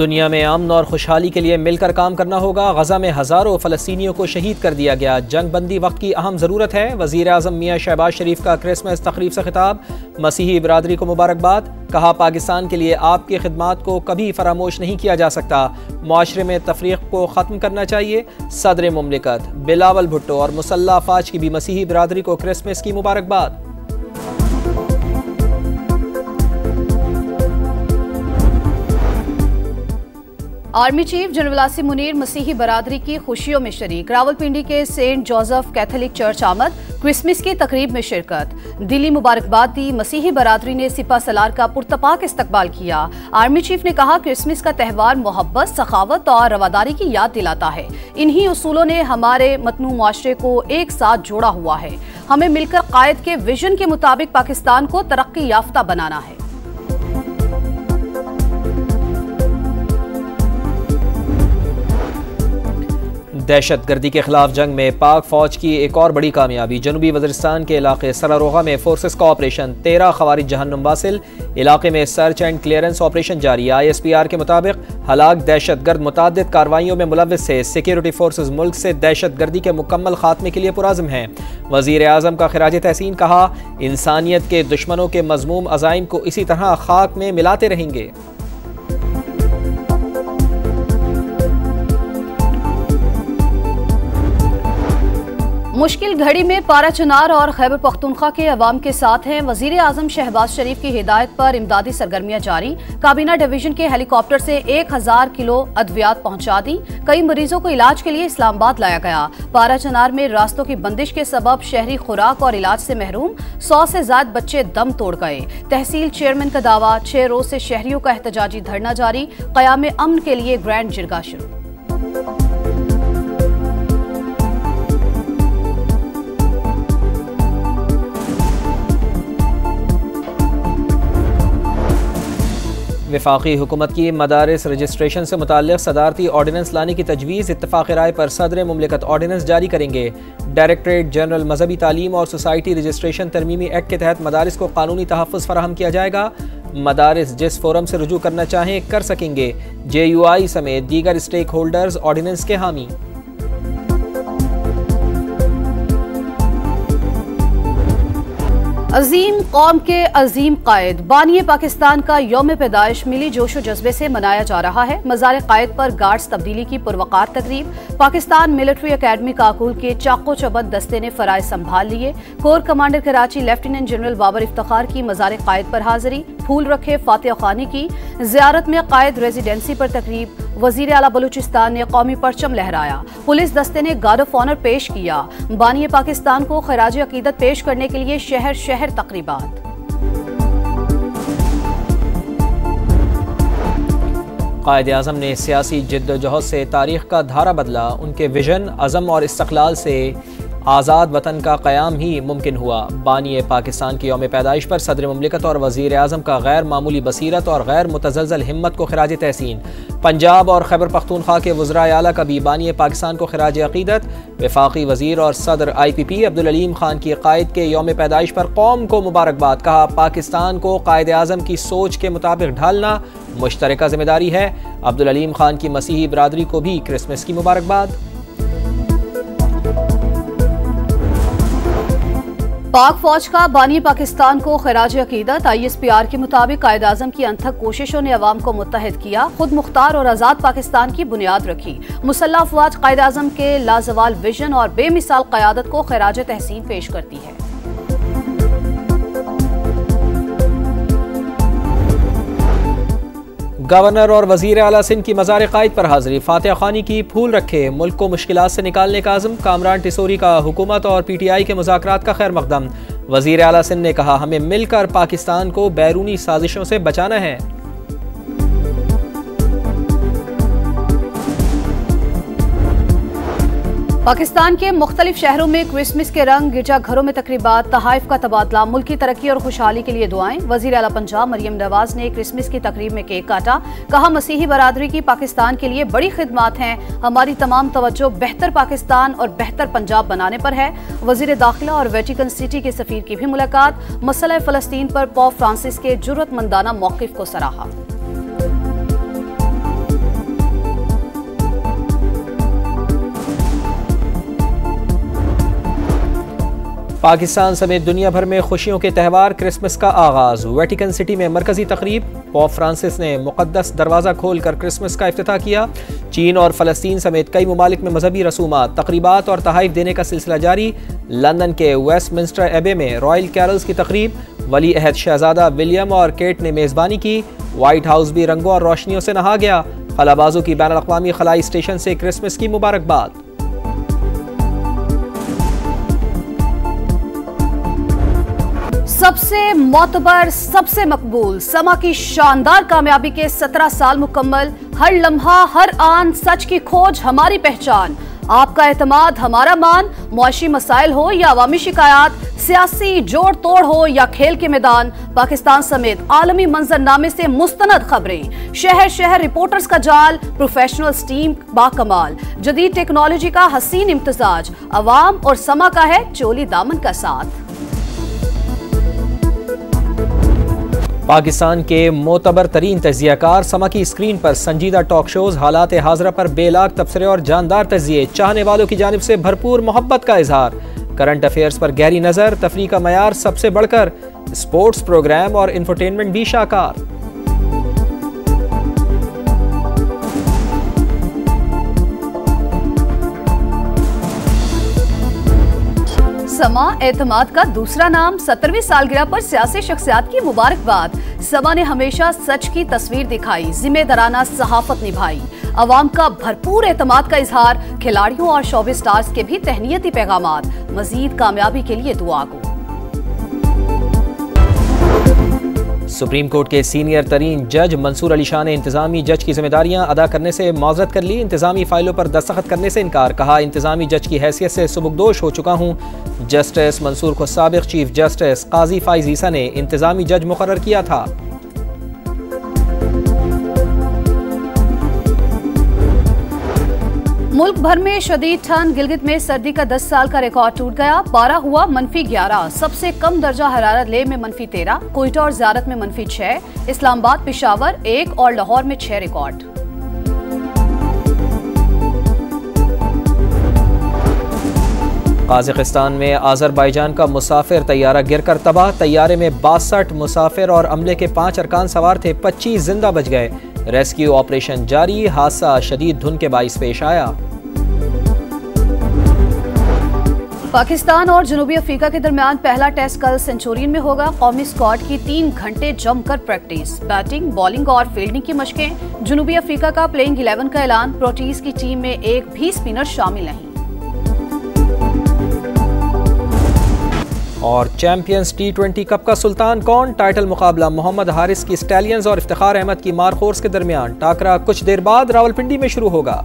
दुनिया में अमन और खुशहाली के लिए मिलकर काम करना होगा। गजा में हज़ारों फ़लस्तीनियों को शहीद कर दिया गया। जंग बंदी वक्त की अहम ज़रूरत है। वज़ीर आज़म मियाँ शहबाज शरीफ का क्रिसमस तकरीब से खिताब। मसीही बिरादरी को मुबारकबाद। कहा, पाकिस्तान के लिए आपकी खिदमात को कभी फरामोश नहीं किया जा सकता। मुआशरे में तफरीक को ख़त्म करना चाहिए। सदर मुमलिकत बिलावल भुट्टो और मुसल्लह अफवाज की भी मसीही बिरादरी को क्रिसमस की मुबारकबाद। Army chief general Asim Munir मसीही बरादरी की खुशियों में शरीक। रावलपिंडी के सेंट जोसेफ कैथोलिक चर्च आमद। क्रिसमस की तकरीब में शिरकत। दिली मुबारकबाद दी। मसीही बरादरी ने सिपा सलार का पुरतपाक इस्तकबाल किया। आर्मी चीफ ने कहा, क्रिसमस का त्यौहार मोहब्बत, सखावत और रवादारी की याद दिलाता है। इन्हीं उसूलों ने हमारे मतनू मुआशरे को एक साथ जोड़ा हुआ है। हमें मिलकर कायद के विजन के मुताबिक पाकिस्तान को तरक्की याफ्ता बनाना है। दहशत गर्दी के खिलाफ जंग में पाक फौज की एक और बड़ी कामयाबी। जनूबी वज़ीरिस्तान के इलाके सरारोगा में फोर्सेस का ऑपरेशन। 13 खवारिज जहन्नुम वासिल। इलाके में सर्च एंड क्लियरेंस ऑपरेशन जारी। ISPR के मुताबिक हलाक दहशत गर्द मुतादिद कार्रवाइयों में मुलव्विस से सिक्योरिटी फोर्सेस मुल्क से दहशत गर्दी के मुकम्मल खात्मे के लिए पुराज़म हैं। वज़ीर आज़म का खिराज तहसीन। कहा, इंसानियत के दुश्मनों के मज़मूम अज़ाइम को इसी तरह खाक में मिलाते रहेंगे। मुश्किल घड़ी में पारा चनार और खैबर पख्तूनख्वा के अवाम के साथ हैं। वजीर आजम शहबाज शरीफ की हिदायत पर इमदादी सरगर्मियां जारी। काबीना डिवीजन के हेलीकॉप्टर से 1000 किलो अद्वियात पहुंचा दी। कई मरीजों को इलाज के लिए इस्लामाबाद लाया गया। पारा चनार में रास्तों की बंदिश के सबब शहरी खुराक और इलाज से महरूम 100 से ज्यादा बच्चे दम तोड़ गए। तहसील चेयरमैन का दावा, 6 रोज से शहरियों का एहतजाजी धरना जारी। क़याम अमन के लिए ग्रैंड जिरगा शुरू। वफाकी हुकूमत की मदारिस रजिस्ट्रेशन से मुताल्लिक़ सदारती ऑर्डिनेंस लाने की तजवीज़। इत्तफ़ाक़ राय पर सदर मुमलिकत ऑर्डिनेंस जारी करेंगे। डायरेक्टरेट जनरल मजहबी तालीम और सोसाइटी रजिस्ट्रेशन तरमीमी एक्ट के तहत मदारिस को कानूनी तहफ़्फ़ुज़ फराहम किया जाएगा। मदारिस जिस फोरम से रुजू करना चाहें कर सकेंगे। JUI समेत दीगर स्टेक होल्डर्स ऑर्डिनेंस के हामी। अजीम कौम के अजीम कायद बानिए पाकिस्तान का यौम पैदाइश मिली जोशो जज्बे से मनाया जा रहा है। मज़ार कायद पर गार्ड्स तब्दीली की पुरवकार तकरीब। पाकिस्तान मिलिट्री अकेडमी काकुल के चाको चबंद दस्ते ने फराइज संभाल लिए। Core commander Karachi lieutenant general Babar Iftikhar की मज़ार कायद पर हाजिरी। फूल रखे फातिहा खानी की ज़ियारत में कायद रेजिडेंसी पर तकरीब। वजीर आला बलूचिस्तान ने कौमी परचम लहराया। पुलिस दस्ते ने गार्ड ऑफ ऑनर पेश किया। बानिए पाकिस्तान को खराज अकीदत पेश करने के लिए शहर शहर तकरीबात। कायद-ए-आज़म ने सियासी जिद्दोजहद से तारीख का धारा बदला। उनके विजन, अज़म और इस्तक़लाल से आज़ाद वतन का क़याम ही मुमकिन हुआ। बानिए पाकिस्तान की यौम पैदाइश पर सदर मुमलिकत और वज़ीर आज़म का गैर मामूली बसीरत और गैर मुतज़लज़ल हिम्मत को खिराज तहसीन। पंजाब और खैबर पख्तूनख्वा के वज़राए आला का भी बानिए पाकिस्तान को खिराज अक़ीदत। वफाकी वज़ीर और सदर IPP अब्दुल अलीम खान की कायद के यौम पैदाइश पर कौम को मुबारकबाद। कहा, पाकिस्तान को कायद-ए-आज़म की सोच के मुताबिक ढालना मुश्तरका जिम्मेदारी है। अब्दुल अलीम खान की मसीही बिरादरी को भी क्रिसमस की मुबारकबाद। पाक फौज का बानी पाकिस्तान को खराज अकीदत। ISPR के मुताबिक कायद आज़म की अनथक कोशिशों ने अवाम को मुत्तहिद किया। खुद मुख्तार और आज़ाद पाकिस्तान की बुनियाद रखी। मुसल्लह अफवाज कायद आज़म के लाजवाल विजन और बेमिसाल क़यादत को खराज तहसीन पेश करती है। गवर्नर और वज़ीर आला सिंध की मज़ार कायद पर हाजिरी। फातिहा खानी की। फूल रखे मुल्क को मुश्किलात से निकालने का आज़म। कामरान टिसोरी का हुकूमत और PTI के मुज़ाकरात का खैर मकदम। वज़ीर आला सिंध ने कहा, हमें मिलकर पाकिस्तान को बैरूनी साजिशों से बचाना है। पाकिस्तान के मुख्तलिफ शहरों में क्रिसमस के रंग। गिरजाघरों में तकरीबात, तहाइफ का तबादला। मुल्क की तरक्की और खुशहाली के लिए दुआएं। वज़ीर आला पंजाब मरियम नवाज ने क्रिसमस की तकरीब में केक काटा। कहा, मसीही बरादरी की पाकिस्तान के लिए बड़ी खिदमात हैं। हमारी तमाम तवज्जो बेहतर पाकिस्तान और बेहतर पंजाब बनाने पर है। वज़ीर दाखिला और वेटिकन सिटी के सफीर की भी मुलाकात। मसला फ़लस्तीन पर पोप फ्रांसिस के जुर्रतमंदाना मौक़िफ़ को सराहा। पाकिस्तान समेत दुनिया भर में खुशियों के त्यौहार क्रिसमस का आगाज। वेटिकन सिटी में मरकजी तकरीब। पोप फ्रांसिस ने मुक़द्दस दरवाज़ा खोलकर क्रिसमस का इफ्तिताह किया। चीन और फ़लस्तीन समेत कई ममालिक में मजहबी रसूमात, तकरीबात और तहाइफ देने का सिलसिला जारी। लंदन के वेस्टमिंस्टर एबे में रॉयल कैरल्स की तकरीब। वली अहद शहजादा विलियम और केट ने मेज़बानी की। व्हाइट हाउस भी रंगों और रोशनियों से नहा गया। खलाबाजों की बैनुल अक़वामी खलाई स्टेशन से क्रिसमस की मुबारकबाद। सबसे मोतबर, सबसे मकबूल, समा की शानदार कामयाबी के 17 साल मुकम्मल। हर लम्हा, हर आन, सच की खोज हमारी पहचान। आपका एतमाद हमारा मान। मुआशी मसाइल हो या अवामी शिकायत, सियासी जोड़ तोड़ हो या खेल के मैदान, पाकिस्तान समेत आलमी मंजरनामे से मुस्तनद खबरें। शहर शहर रिपोर्टर्स का जाल, प्रोफेशनल्स टीम बाकमाल, जदीद टेक्नोलॉजी का हसीन इम्तजाज, अवाम और समा का है चोली दामन का साथ। पाकिस्तान के मोतबर तरीन तजियाकार समा की स्क्रीन पर संजीदा टॉक शोज, हालात हाजरा पर बेलाग तबसरे और जानदार तजिए, चाहने वालों की जानिब से भरपूर मोहब्बत का इजहार, करंट अफेयर्स पर गहरी नजर, तफरी का मयार सबसे बढ़कर, स्पोर्ट्स प्रोग्राम और इंफरटेनमेंट भी शाकार। समा एतमाद का दूसरा नाम। 17वीं सालगिरह पर सियासी शख्सियात की मुबारकबाद। समा ने हमेशा सच की तस्वीर दिखाई, जिम्मेदाराना सहाफत निभाई, अवाम का भरपूर एतमाद का इजहार, खिलाड़ियों और शोबे स्टार्स के भी तहनीयती पैगामात। मजीद कामयाबी के लिए दुआ गो। सुप्रीम कोर्ट के सीनियर तरीन जज मंसूर अली शाह ने इंतजामी जज की जिम्मेदारियां अदा करने से माजरत कर ली। इंतजामी फाइलों पर दस्तखत करने से इनकार। कहा, इंतजामी जज की हैसियत से सुबुकदोश हो चुका हूं। जस्टिस मंसूर को साबिक चीफ जस्टिस काजी फाइज ईसा ने इंतजामी जज मुकर्रर किया था। मुल्क भर में शदीद ठंड। गिलगित में सर्दी का 10 साल का रिकॉर्ड टूट गया। पारा हुआ -11। सबसे कम दर्जा हरारत लेह में -13, कोयटा और ज़ियारत में -6, इस्लामाबाद, पेशावर 1 और लाहौर में 6 रिकॉर्ड। काज़ाकिस्तान में आज़रबाईजान का मुसाफिर तैयारा गिरकर तबाह। तैयारे में 62 मुसाफिर और अमले के 5 अरकान सवार थे। 25 जिंदा बच गए। रेस्क्यू ऑपरेशन जारी। हादसा शदीद धुंध के बाइस पेश आया। पाकिस्तान और जनूबी अफ्रीका के दरमियान पहला टेस्ट कल सेंचुरियन में होगा। कौमी स्क्वाड की 3 घंटे जमकर प्रैक्टिस, बैटिंग, बॉलिंग और फील्डिंग की मशकें। जनूबी अफ्रीका का प्लेइंग 11 का ऐलान। प्रोटीज की टीम में एक भी स्पिनर शामिल नहीं। और चैंपियंस T20 कप का सुल्तान कौन? टाइटल मुकाबला मोहम्मद हारिस की स्टैलियंस और इफ्तिखार अहमद की मारखोर्स के दरमियान। टाकरा कुछ देर बाद रावलपिंडी में शुरू होगा।